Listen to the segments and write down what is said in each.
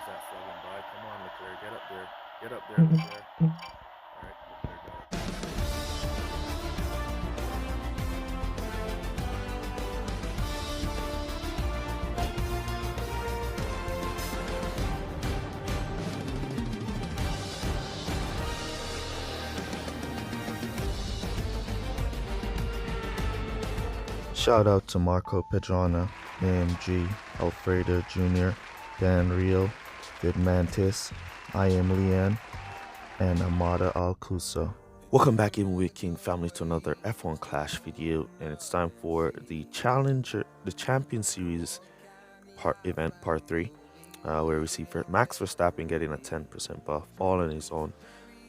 Is that flying by? Come on, Leclerc, get up there. Get up there, Leclerc. All right, Leclerc got up Shout out to Marco Pedrana, AMG, Alfredo Jr., Dan Real, Good Mantis, I Am Leanne, and Amada Alcuso. Welcome back in with King Family to another F1 Clash video, and it's time for the Champion Series event part 3, where we see Max Verstappen getting a 10% buff all on his own.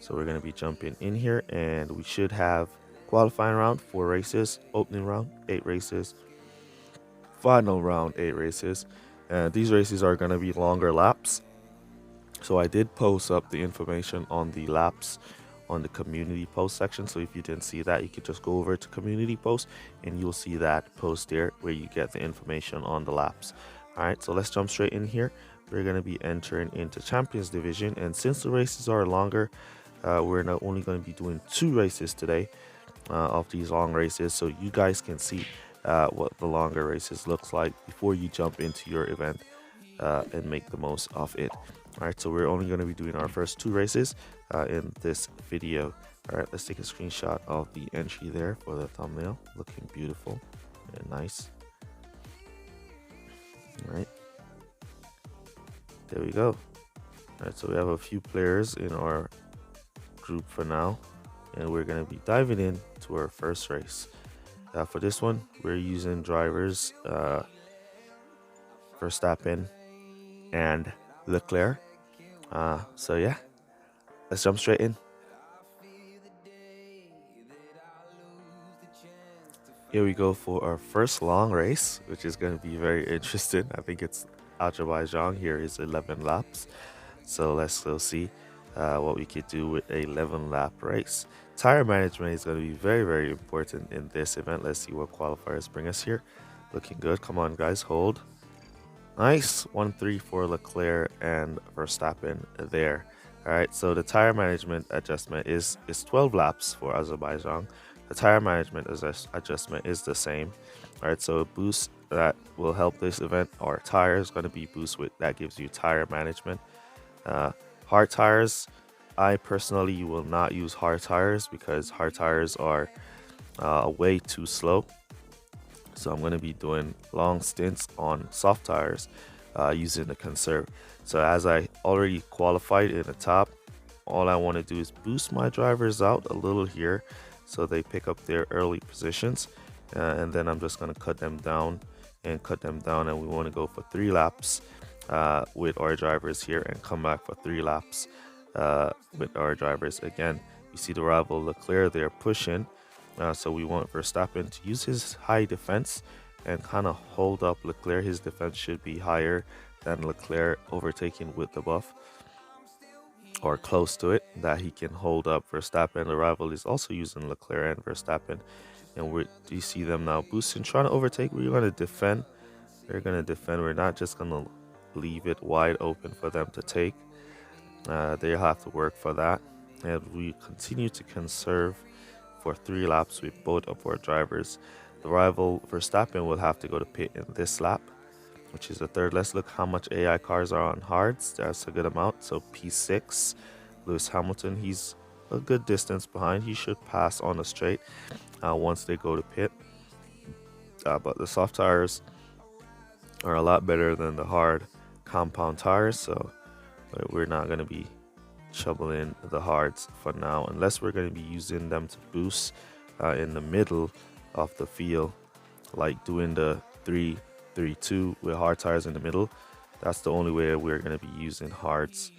So we're going to be jumping in here, and we should have qualifying round 4 races, opening round 8 races, final round 8 races. And these races are going to be longer laps. So I did post up the information on the laps on the community post section. So if you didn't see that, you could just go over to community post and you'll see that post there where you get the information on the laps. All right, so let's jump straight in here. We're going to be entering into Champions Division, and since the races are longer, we're not only going to be doing 2 races today of these long races, so you guys can see what the longer races looks like before you jump into your event and make the most of it. All right, so we're only going to be doing our first 2 races in this video. All right, let's take a screenshot of the entry there for the thumbnail. Looking beautiful and nice. All right, there we go. All right, so we have a few players in our group for now, and we're going to be diving in to our first race. For this one, we're using drivers Verstappen and Leclerc. So yeah, let's jump straight in. Here we go for our first long race, which is going to be very interesting. I think it's Azerbaijan. Here is 11 laps. So let's go see what we could do with a 11 lap race. Tire management is going to be very, very important in this event. Let's see what qualifiers bring us here. Looking good. Come on, guys, hold. Nice. 1-3 for Leclerc and Verstappen there. All right, so the tire management adjustment is 12 laps for Azerbaijan. The tire management adjustment is the same. All right, so a boost that will help this event, our tire is going to be boost with that gives you tire management. Hard tires, I personally will not use hard tires because hard tires are way too slow. So I'm going to be doing long stints on soft tires using the conserve. So as I already qualified in the top, all I want to do is boost my drivers out a little here so they pick up their early positions, and then I'm just going to cut them down, and we want to go for 3 laps with our drivers here and come back for 3 laps with our drivers again. You see the rival Leclerc, they're pushing, so we want Verstappen to use his high defense and kind of hold up Leclerc. His defense should be higher than Leclerc, overtaking with the buff or close to it, that he can hold up Verstappen. The rival is also using Leclerc and Verstappen, and you see them now boosting, trying to overtake. We're going to defend. They're going to defend. We're not just going to leave it wide open for them to take. They have to work for that, and we continue to conserve for 3 laps with both of our drivers. The rival Verstappen will have to go to pit in this lap, which is the 3rd. Let's look how much AI cars are on hards. That's a good amount. So P6, Lewis Hamilton, he's a good distance behind. He should pass on the straight once they go to pit. But the soft tires are a lot better than the hard compound tires, so we're not going to be shoveling the hards for now, unless we're going to be using them to boost in the middle of the field, like doing the 3-3-2 with hard tires in the middle. That's the only way we're going to be using hards,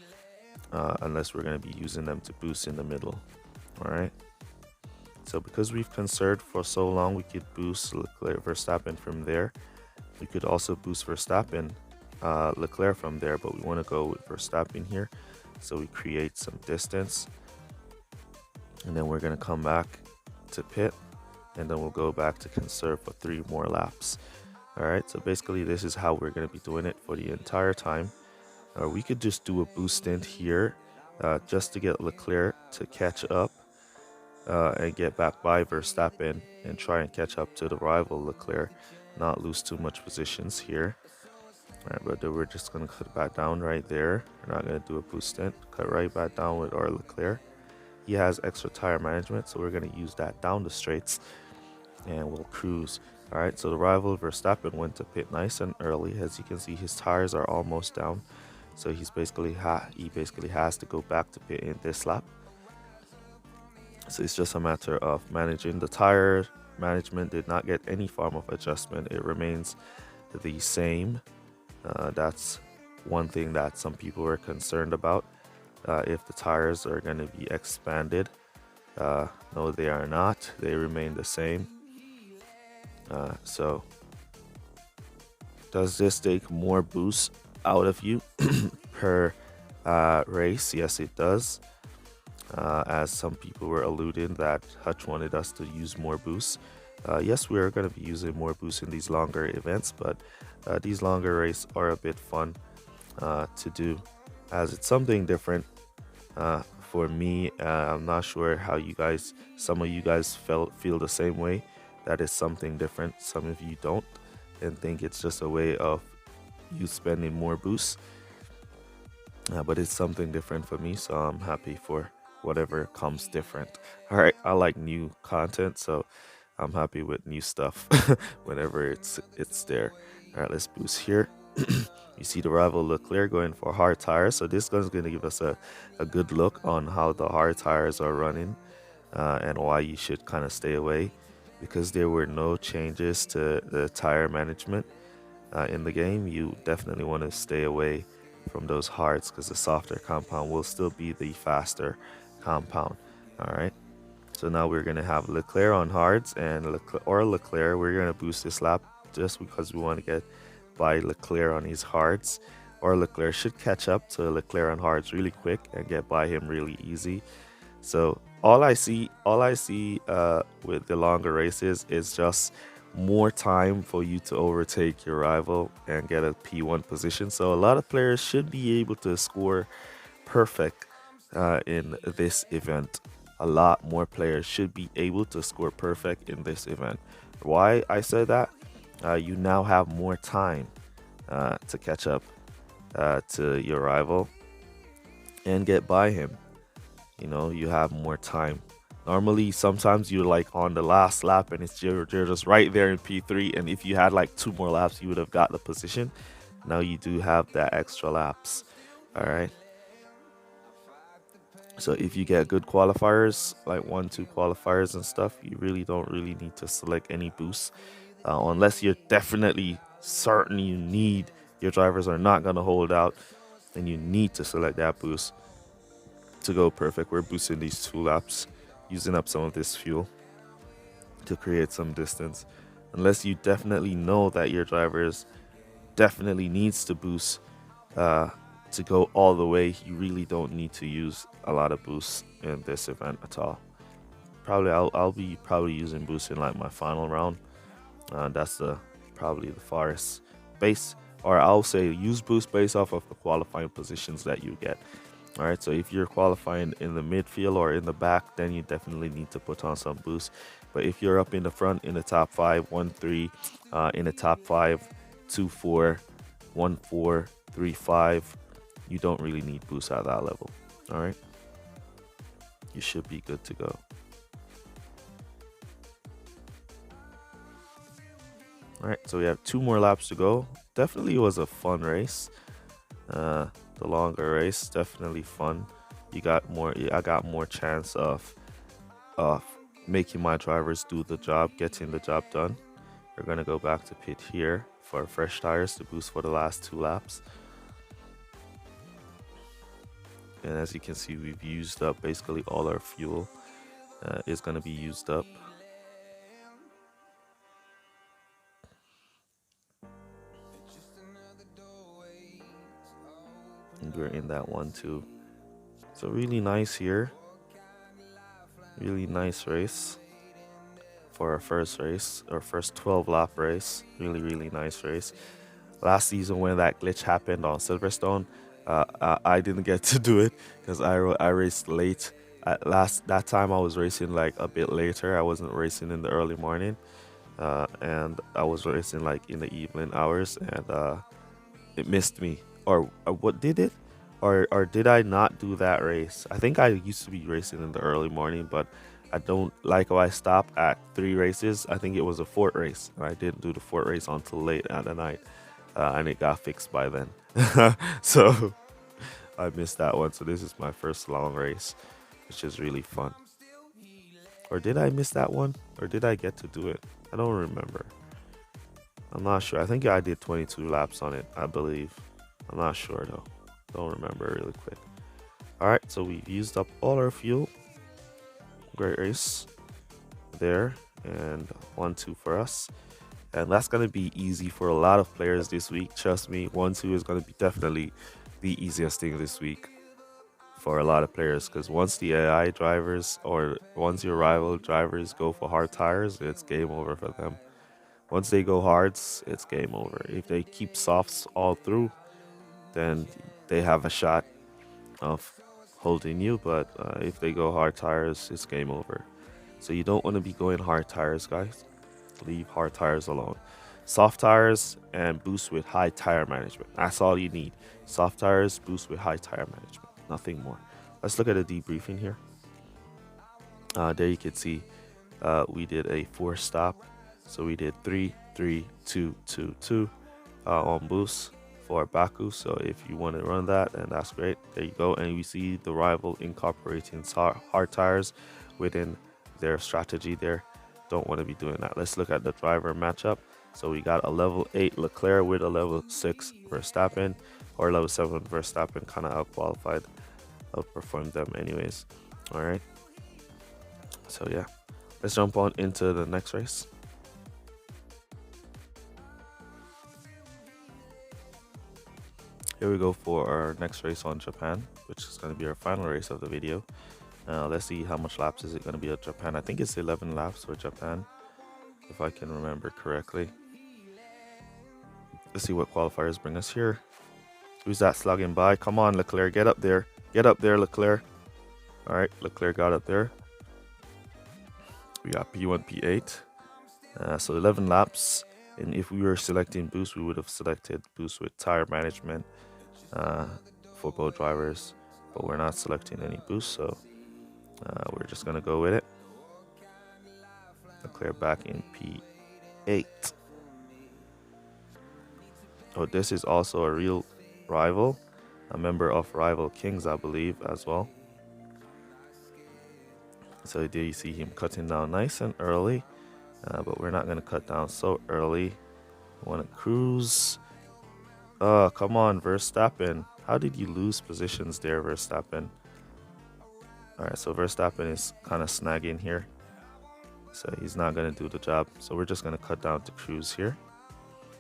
unless we're going to be using them to boost in the middle. All right, so because we've conserved for so long, we could boost Leclerc, Verstappen from there. We could also boost Verstappen, Leclerc from there, but we want to go with Verstappen here, so we create some distance, and then we're going to come back to pit, and then we'll go back to conserve for 3 more laps. All right, so basically this is how we're going to be doing it for the entire time. Or we could just do a boost stint here just to get Leclerc to catch up and get back by Verstappen and try and catch up to the rival Leclerc, not lose too much positions here. All right, but then we're just going to cut back down right there. We're not going to do a boost stint. Cut right back down with our Leclerc. He has extra tire management, so we're going to use that down the straights and we'll cruise. All right, so the rival Verstappen went to pit nice and early. As you can see, his tires are almost down, so he basically has to go back to pit in this lap. So it's just a matter of managing the tire management. Did not get any form of adjustment. It remains the same. That's one thing that some people were concerned about. If the tires are going to be expanded, no, they are not. They remain the same. So does this take more boost out of you per race? Yes, it does. As some people were alluding that Hutch wanted us to use more boosts. Yes, we are going to be using more boosts in these longer events, but these longer races are a bit fun to do, as it's something different. For me, I'm not sure how some of you guys feel the same way. That is something different. Some of you don't and think it's just a way of you spending more boosts. But it's something different for me, so I'm happy for whatever comes different. All right, I like new content, so I'm happy with new stuff whenever it's there. All right, let's boost here. You see the rival Leclerc going for hard tires, so this gun's going to give us a good look on how the hard tires are running and why you should kind of stay away, because there were no changes to the tire management in the game. You definitely want to stay away from those hards, because the softer compound will still be the faster compound. All right, so now we're going to have Leclerc on hards and Leclerc. We're going to boost this lap just because we want to get by Leclerc on his hards, or Leclerc should catch up to Leclerc on hards really quick and get by him really easy. So all I see with the longer races is just more time for you to overtake your rival and get a P1 position. So a lot of players should be able to score perfect in this event. A lot more players should be able to score perfect in this event. Why I said that? You now have more time to catch up to your rival and get by him. You know, you have more time. Normally, sometimes you're like on the last lap and you're just right there in P3. And if you had like 2 more laps, you would have got the position. Now you do have that extra laps. All right. So if you get good qualifiers, like 1-2 qualifiers and stuff, you don't really need to select any boosts unless you're definitely certain your drivers are not going to hold out, then you need to select that boost to go perfect. We're boosting these 2 laps, using up some of this fuel to create some distance. Unless you definitely know that your drivers definitely needs to boost to go all the way, you really don't need to use a lot of boosts in this event at all. I'll be using boosts in like my final round. That's probably the farthest base, or I'll say use boost based off of the qualifying positions that you get. All right, so if you're qualifying in the midfield or in the back, then you definitely need to put on some boost. But if you're up in the front, in the top 5, 1-3, in the top 5, 2-4, 1-4, 3-5, you don't really need boost at that level. All right, you should be good to go. All right, so we have 2 more laps to go. Definitely was a fun race. The longer race, definitely fun. I got more chance of making my drivers do the job, getting the job done. We're gonna go back to pit here for fresh tires to boost for the last 2 laps. And as you can see, we've used up basically all our fuel is gonna be used up. And we're in that 1-2. So really nice here. Really nice race for our first race, our first 12 lap race. Really nice race. Last season when that glitch happened on Silverstone, I didn't get to do it because I raced late. At last that time I was racing like a bit later. I wasn't racing in the early morning, and I was racing like in the evening hours, and it missed me. Or what did it? Or did I not do that race? I think I used to be racing in the early morning, but I don't like how I stopped at 3 races. I think it was a fourth race, and I didn't do the fourth race until late at the night, and it got fixed by then. So I missed that one. So this is my first long race, which is really fun. Or did I miss that one? Or did I get to do it? I don't remember. I'm not sure. I think I did 22 laps on it, I believe. I'm not sure though. Don't remember really quick. All right, so we've used up all our fuel. Great race there, and 1-2 for us. And that's gonna be easy for a lot of players this week. Trust me, 1-2 is gonna be definitely the easiest thing this week for a lot of players, because once the AI drivers or once your rival drivers go for hard tires, it's game over for them. Once they go hards, it's game over. If they keep softs all through, then they have a shot of holding you. But if they go hard tires, it's game over. So you don't want to be going hard tires, guys. Leave hard tires alone. Soft tires and boost with high tire management. That's all you need. Soft tires, boost with high tire management. Nothing more. Let's look at a debriefing here. There you can see we did a 4-stop. So we did 3, 3, 2, 2, 2 on boost for Baku. So if you want to run that, then that's great. There you go. And we see the rival incorporating hard tires within their strategy there. Don't want to be doing that. Let's look at the driver matchup. So we got a level 8 Leclerc with a level 6 Verstappen, or level 7 Verstappen, kind of outqualified, outperformed them anyways. All right. So yeah, let's jump on into the next race. Here we go for our next race on Japan, which is going to be our final race of the video. Let's see how much laps is it going to be at Japan. I think it's 11 laps for Japan, if I can remember correctly. Let's see what qualifiers bring us here. Who's that slugging by? Come on, Leclerc, get up there. Get up there, Leclerc. All right, Leclerc got up there. We got P1, P8. So 11 laps. And if we were selecting boost, we would have selected boost with tire management for both drivers. But we're not selecting any boost, so we're just going to go with it. Leclerc back in P8. Oh, this is also a real rival, a member of Rival Kings, I believe, as well. So there you see him cutting down nice and early, but we're not going to cut down so early. We want to cruise. Oh, come on, Verstappen. How did you lose positions there, Verstappen? All right, so Verstappen is kind of snagging here. So he's not going to do the job. So we're just going to cut down to cruise here.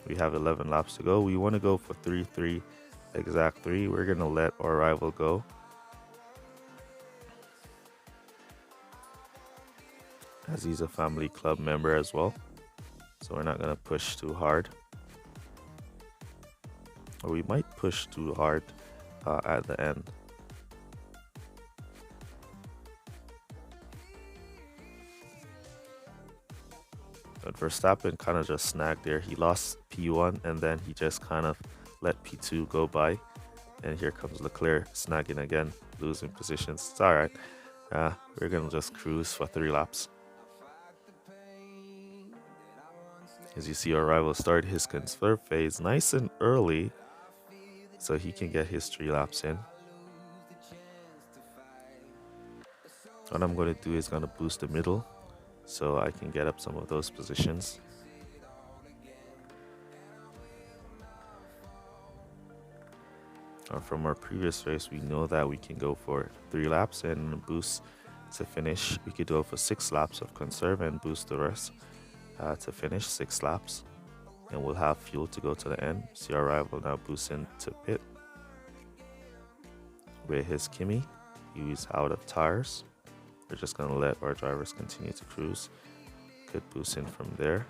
We have 11 laps to go. We want to go for 3-3, exact 3. We're going to let our rival go. As he's a family club member as well. So we're not going to push too hard. Or we might push too hard at the end. But Verstappen kind of just snagged there. He lost P1 and then he just kind of let P2 go by. And here comes Leclerc snagging again, losing positions. It's all right. We're going to just cruise for 3 laps. As you see, our rival started his conserve phase nice and early, so he can get his 3 laps in. What I'm going to do is going to boost the middle, so I can get up some of those positions. From our previous race, we know that we can go for 3 laps and boost to finish. We could go for 6 laps of conserve and boost the rest to finish 6 laps. And we'll have fuel to go to the end. See our rival now boosting to pit with his Kimi. He's out of tires. We're just going to let our drivers continue to cruise. Good boost in from there.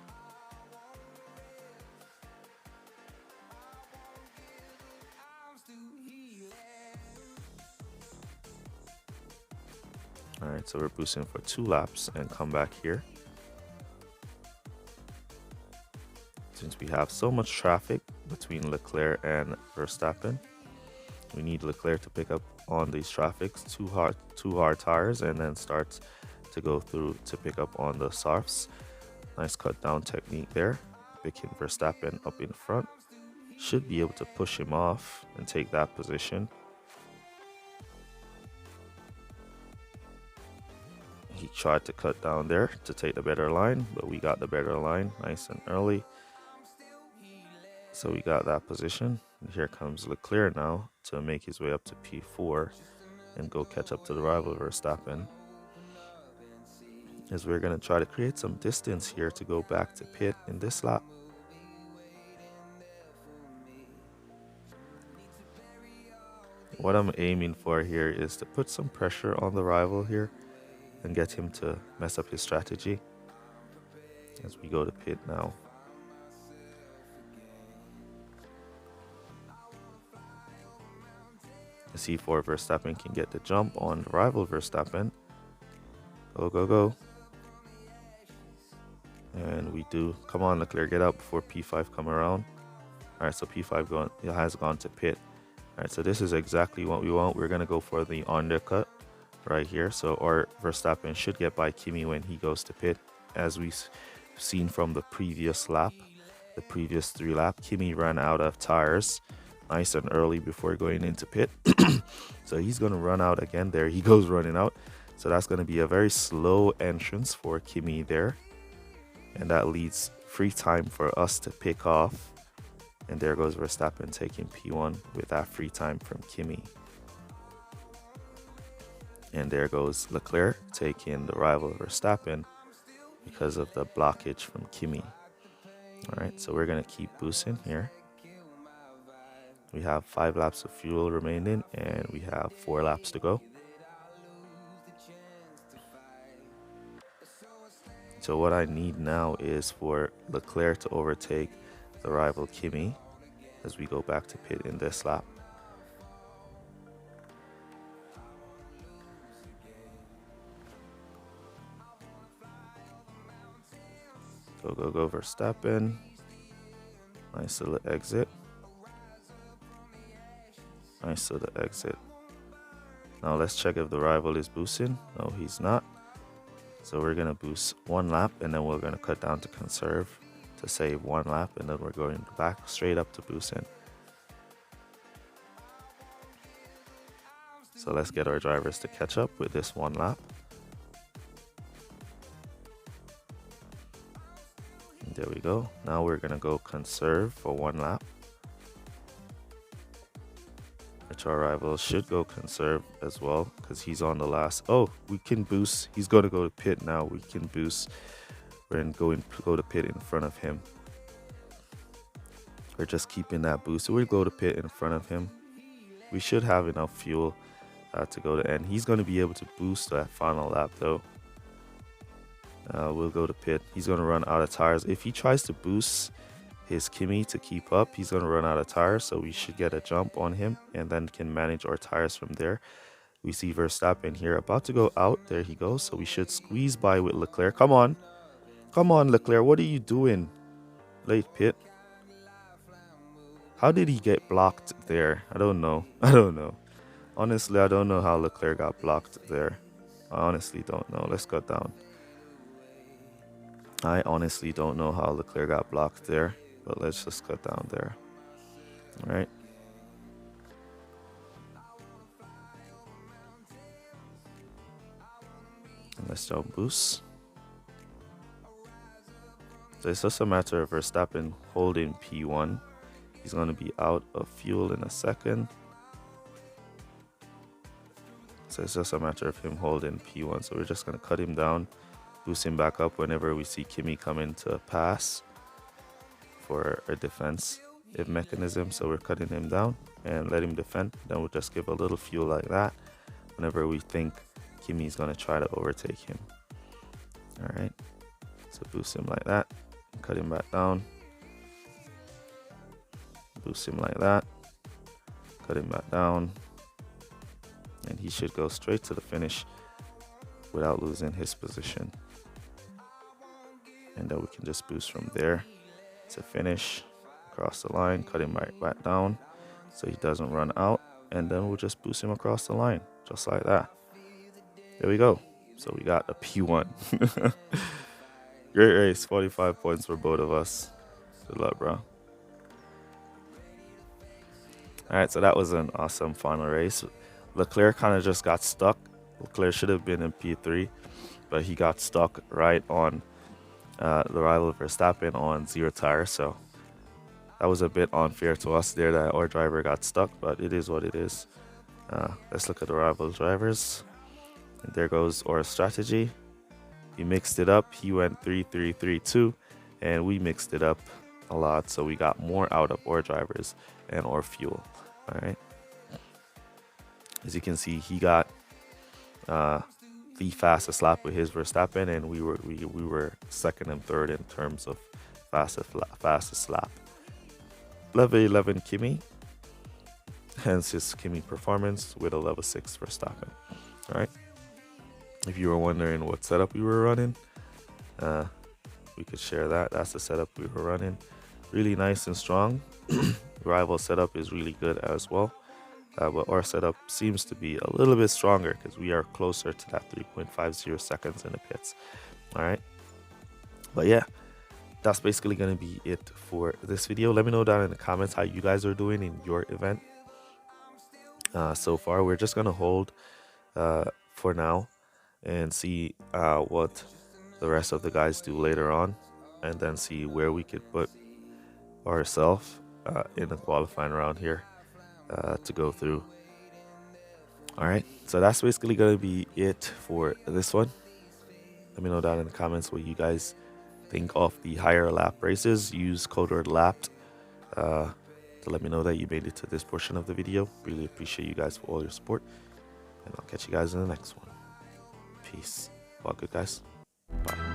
All right, so we're boosting for 2 laps and come back here. Since we have so much traffic between Leclerc and Verstappen, we need Leclerc to pick up on these traffics, two hard tires, and then start to go through to pick up on the softs. Nice cut down technique there. Picking Verstappen up in front. Should be able to push him off and take that position. He tried to cut down there to take the better line, but we got the better line nice and early. So we got that position. And here comes Leclerc now to make his way up to P4 and go catch up to the rival Verstappen. As we're going to try to create some distance here to go back to pit in this lap. What I'm aiming for here is to put some pressure on the rival here and get him to mess up his strategy as we go to pit now. The C4 Verstappen can get the jump on the rival Verstappen. Go, go, go. And we do. Come on, Leclerc, get out before P5 come around. All right, so P5 has gone to pit. All right, so this is exactly what we want. We're going to go for the undercut right here. So our Verstappen should get by Kimi when he goes to pit. As we've seen from the previous lap, the previous 3 laps, Kimi ran out of tires nice and early before going into pit. So he's going to run out again. There he goes running out. So that's going to be a very slow entrance for Kimi there. And that leaves free time for us to pick off. And there goes Verstappen taking P1 with that free time from Kimi. And there goes Leclerc taking the rival Verstappen because of the blockage from Kimi. All right, so we're going to keep boosting here. We have 5 laps of fuel remaining and we have 4 laps to go. So what I need now is for Leclerc to overtake the rival Kimi as we go back to pit in this lap. Go, go, go, Verstappen. Nice little exit. Nice little exit. Now let's check if the rival is boosting. No, he's not. So we're going to boost 1 lap and then we're going to cut down to conserve to save 1 lap, and then we're going back straight up to boosting. So let's get our drivers to catch up with this 1 lap. And there we go. Now we're going to go conserve for 1 lap. Which our rival should go conserve as well because he's on the last. Oh, we can boost. He's going to go to pit now. We can boost. We're going to go to pit in front of him. We're just keeping that boost. So we'll go to pit in front of him. We should have enough fuel to go to end. He's going to be able to boost that final lap though. We'll go to pit. He's going to run out of tires. If he tries to boost his Kimi to keep up, he's going to run out of tires. So we should get a jump on him and then can manage our tires from there. We see Verstappen here about to go out. There he goes. So we should squeeze by with Leclerc. Come on. Come on, Leclerc. What are you doing? Late pit. How did he get blocked there? I don't know. I don't know. Honestly, I don't know how Leclerc got blocked there. I honestly don't know. Let's cut down. I honestly don't know how Leclerc got blocked there. But let's just cut down there. All right. And let's jump boost. So it's just a matter of Verstappen holding P1. He's going to be out of fuel in a second. So it's just a matter of him holding P1. So we're just going to cut him down, boost him back up whenever we see Kimi come in to pass for a defensive mechanism. So we're cutting him down and let him defend. Then we'll just give a little fuel like that whenever we think Kimi's going to try to overtake him. All right. So boost him like that. Cut him back down. Boost him like that. Cut him back down. And he should go straight to the finish. without losing his position. And then we can just boost from there to finish across the line, cut him right back down so he doesn't run out, and then we'll just boost him across the line just like that. There we go. So we got a P1. Great race, 45 points for both of us. Good luck, bro. All right, so that was an awesome final race. Leclerc kind of just got stuck. Leclerc should have been in P3, but he got stuck right on the rival Verstappen on 0 tire. So that was a bit unfair to us there that our driver got stuck, but it is what it is. Let's look at the rival drivers. And there goes our strategy. He mixed it up. He went 3-3-3-2, and we mixed it up a lot, so we got more out of our drivers and our fuel. All right. As you can see, he got the fastest lap with his Verstappen, and we were second and third in terms of fastest lap. Level 11 Kimi, hence his Kimi performance with a level 6 Verstappen. All right. If you were wondering what setup we were running, we could share that. That's the setup we were running. Really nice and strong. Rival setup is really good as well. But our setup seems to be a little bit stronger because we are closer to that 3.50 seconds in the pits. All right. But yeah, that's basically going to be it for this video. Let me know down in the comments how you guys are doing in your event. So far, we're just going to hold for now and see what the rest of the guys do later on, and then see where we could put ourselves in the qualifying round here to go through. All right, so that's basically going to be it for this one. Let me know down in the comments what you guys think of the higher lap races. Use code word lapped to let me know that you made it to this portion of the video. Really appreciate you guys for all your support, and I'll catch you guys in the next one. Peace. Well, good guys. Bye.